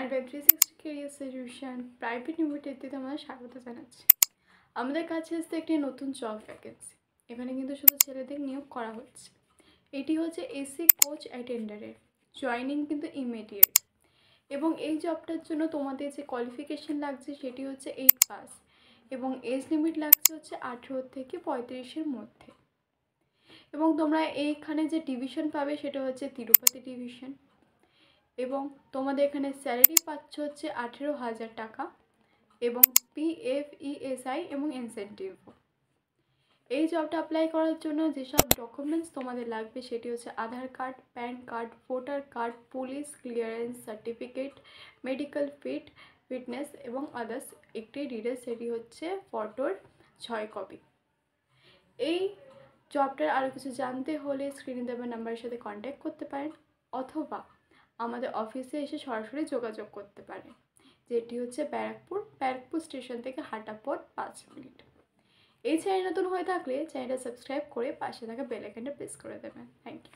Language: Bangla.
একটা 360 ক্যারিয়ার সলিউশন প্রাইভেট লিমিটেডে তোমাদের স্বাগত জানাচ্ছি। আমাদের কাছে আসছে একটি নতুন জব ভ্যাকেন্সি। এখানে কিন্তু শুধু ছেলেদের নিয়োগ করা হচ্ছে। এটি হচ্ছে এসি কোচ অ্যাটেন্ডারের, জয়নিং কিন্তু ইমিডিয়েট। এবং এই জবটার জন্য তোমাদের যে কোয়ালিফিকেশান লাগছে সেটি হচ্ছে 8 পাস এবং এজ লিমিট লাগছে হচ্ছে 18 থেকে 35-এর মধ্যে। এবং তোমরা এইখানে যে ডিভিশন পাবে সেটা হচ্ছে তিরুপতি ডিভিশন। এবং তোমাদের এখানে স্যালারি পাচ্ছ হচ্ছে 18,000 টাকা এবং PF ESI এবং ইনসেন্টিভও। এই জবটা অ্যাপ্লাই করার জন্য যেসব ডকুমেন্টস তোমাদের লাগবে সেটি হচ্ছে Aadhaar card, PAN card, voter card, police clearance certificate, medical fitness এবং আদার্স একটি ডিটেলস, সেটি হচ্ছে ফটোর 6 কপি। এই জবটার আরও কিছু জানতে হলে স্ক্রিনে দেওয়া নাম্বারের সাথে কন্ট্যাক্ট করতে পারেন অথবা আমাদের অফিসে এসে সরাসরি যোগাযোগ করতে পারেন, যেটি হচ্ছে ব্যারাকপুর স্টেশন থেকে হাঁটা পথ 5 মিনিট। এই চ্যানেল নতুন হয়ে থাকলে চ্যানেলটা সাবস্ক্রাইব করে পাশে থাকা বেল আইকনটা প্রেস করে দেবেন। Thank you.